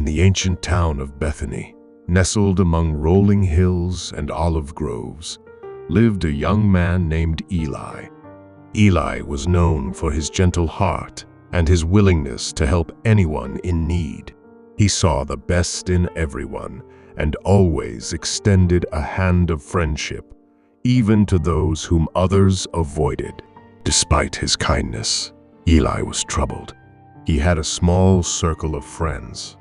In the ancient town of Bethany, nestled among rolling hills and olive groves, lived a young man named Eli. Eli was known for his gentle heart and his willingness to help anyone in need. He saw the best in everyone and always extended a hand of friendship, even to those whom others avoided. Despite his kindness, Eli was troubled. He had a small circle of friends,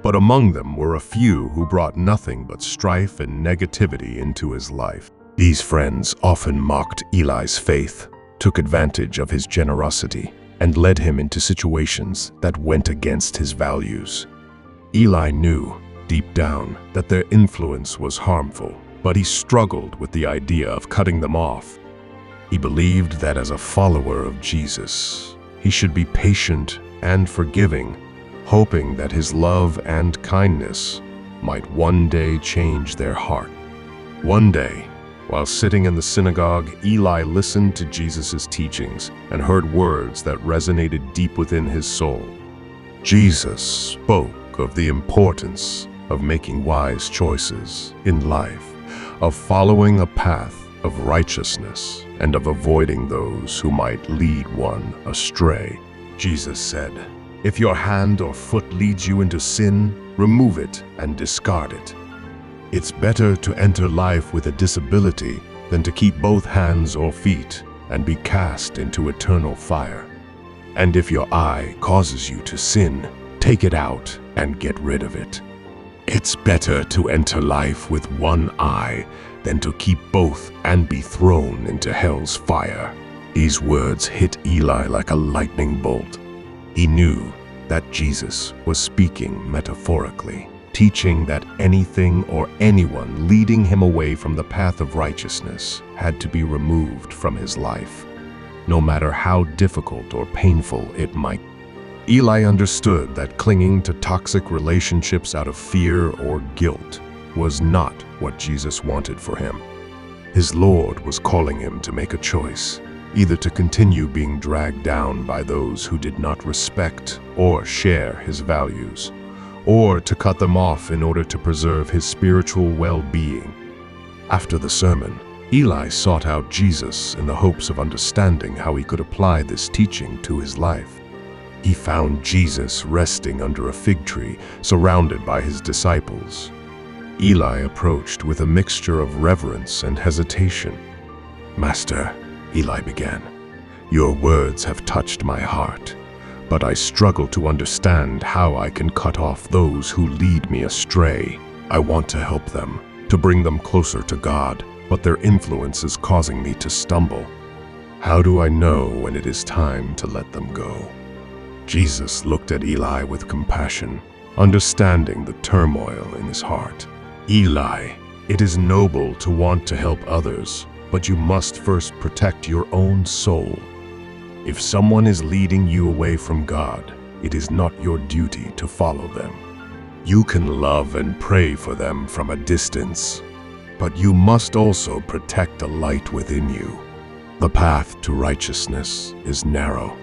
but among them were a few who brought nothing but strife and negativity into his life. These friends often mocked Eli's faith, took advantage of his generosity, and led him into situations that went against his values. Eli knew, deep down, that their influence was harmful, but he struggled with the idea of cutting them off. He believed that as a follower of Jesus, he should be patient and forgiving, hoping that his love and kindness might one day change their heart. One day, while sitting in the synagogue, Eli listened to Jesus' teachings and heard words that resonated deep within his soul. Jesus spoke of the importance of making wise choices in life, of following a path of righteousness, and of avoiding those who might lead one astray. Jesus said, "If your hand or foot leads you into sin, remove it and discard it. It's better to enter life with a disability than to keep both hands or feet and be cast into eternal fire. And if your eye causes you to sin, take it out and get rid of it. It's better to enter life with one eye than to keep both and be thrown into hell's fire." These words hit Eli like a lightning bolt. He knew that Jesus was speaking metaphorically, teaching that anything or anyone leading him away from the path of righteousness had to be removed from his life, no matter how difficult or painful it might be. Eli understood that clinging to toxic relationships out of fear or guilt was not what Jesus wanted for him. His Lord was calling him to make a choice, either to continue being dragged down by those who did not respect or share his values, or to cut them off in order to preserve his spiritual well-being. After the sermon, Eli sought out Jesus in the hopes of understanding how he could apply this teaching to his life. He found Jesus resting under a fig tree, surrounded by his disciples. Eli approached with a mixture of reverence and hesitation. "Master," Eli began, "your words have touched my heart, but I struggle to understand how I can cut off those who lead me astray. I want to help them, to bring them closer to God, but their influence is causing me to stumble. How do I know when it is time to let them go?" Jesus looked at Eli with compassion, understanding the turmoil in his heart. "Eli, it is noble to want to help others, but you must first protect your own soul. If someone is leading you away from God, it is not your duty to follow them. You can love and pray for them from a distance, but you must also protect the light within you. The path to righteousness is narrow,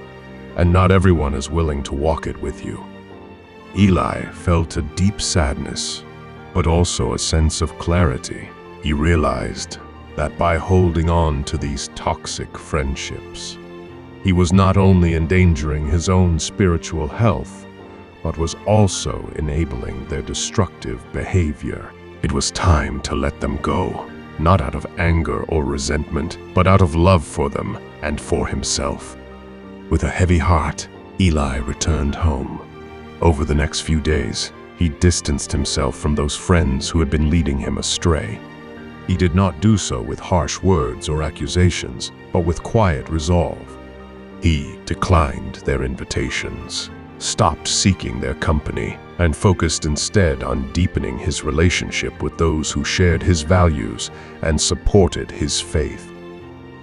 and not everyone is willing to walk it with you." Eli felt a deep sadness, but also a sense of clarity. He realized that by holding on to these toxic friendships, he was not only endangering his own spiritual health, but was also enabling their destructive behavior. It was time to let them go, not out of anger or resentment, but out of love for them and for himself. With a heavy heart, Eli returned home. Over the next few days, he distanced himself from those friends who had been leading him astray. He did not do so with harsh words or accusations, but with quiet resolve. He declined their invitations, stopped seeking their company, and focused instead on deepening his relationship with those who shared his values and supported his faith.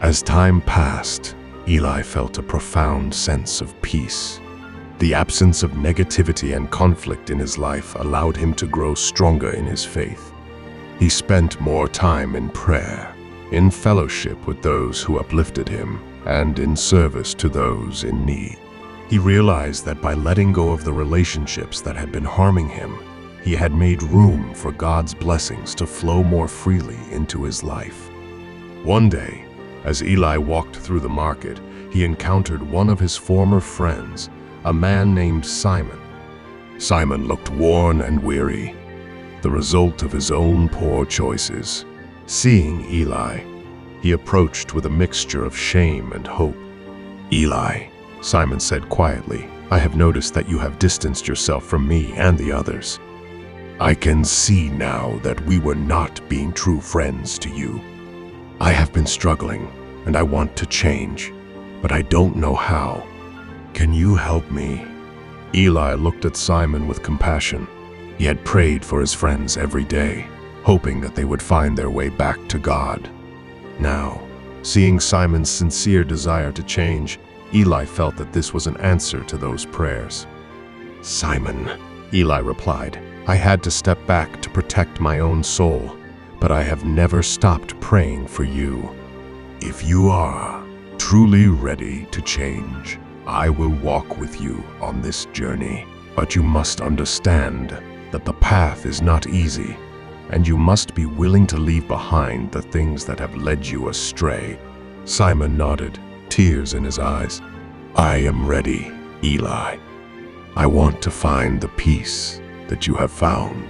As time passed, Eli felt a profound sense of peace. The absence of negativity and conflict in his life allowed him to grow stronger in his faith. He spent more time in prayer, in fellowship with those who uplifted him, and in service to those in need. He realized that by letting go of the relationships that had been harming him, he had made room for God's blessings to flow more freely into his life. One day, as Eli walked through the market, he encountered one of his former friends, a man named Simon. Simon looked worn and weary, the result of his own poor choices. Seeing Eli, he approached with a mixture of shame and hope. "Eli," Simon said quietly, "I have noticed that you have distanced yourself from me and the others. I can see now that we were not being true friends to you. I have been struggling, and I want to change, but I don't know how. Can you help me?" Eli looked at Simon with compassion. He had prayed for his friends every day, hoping that they would find their way back to God. Now, seeing Simon's sincere desire to change, Eli felt that this was an answer to those prayers. "Simon," Eli replied, "I had to step back to protect my own soul, but I have never stopped praying for you. If you are truly ready to change, I will walk with you on this journey. But you must understand that the path is not easy, and you must be willing to leave behind the things that have led you astray." Simon nodded, tears in his eyes. "I am ready, Eli. I want to find the peace that you have found."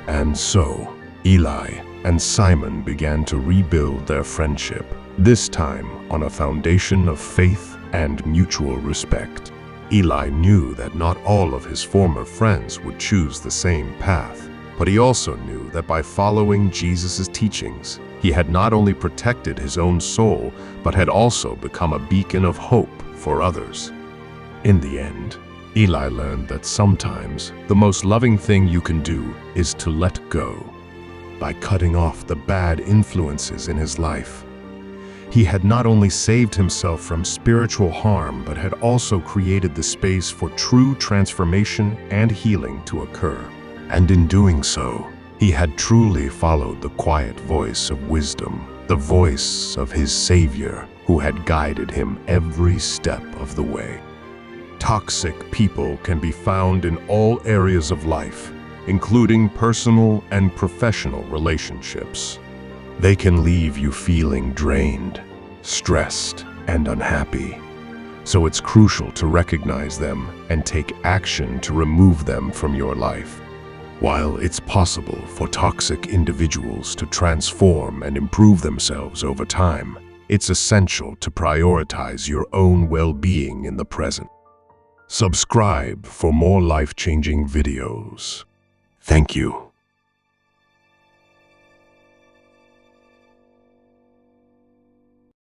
And so, Eli and Simon began to rebuild their friendship, this time on a foundation of faith and mutual respect. Eli knew that not all of his former friends would choose the same path, but he also knew that by following Jesus' teachings, he had not only protected his own soul, but had also become a beacon of hope for others. In the end, Eli learned that sometimes the most loving thing you can do is to let go. By cutting off the bad influences in his life, he had not only saved himself from spiritual harm, but had also created the space for true transformation and healing to occur. And in doing so, he had truly followed the quiet voice of wisdom, the voice of his Savior, who had guided him every step of the way. Toxic people can be found in all areas of life, including personal and professional relationships. They can leave you feeling drained, stressed, and unhappy. So it's crucial to recognize them and take action to remove them from your life. While it's possible for toxic individuals to transform and improve themselves over time, it's essential to prioritize your own well-being in the present. Subscribe for more life-changing videos. Thank you.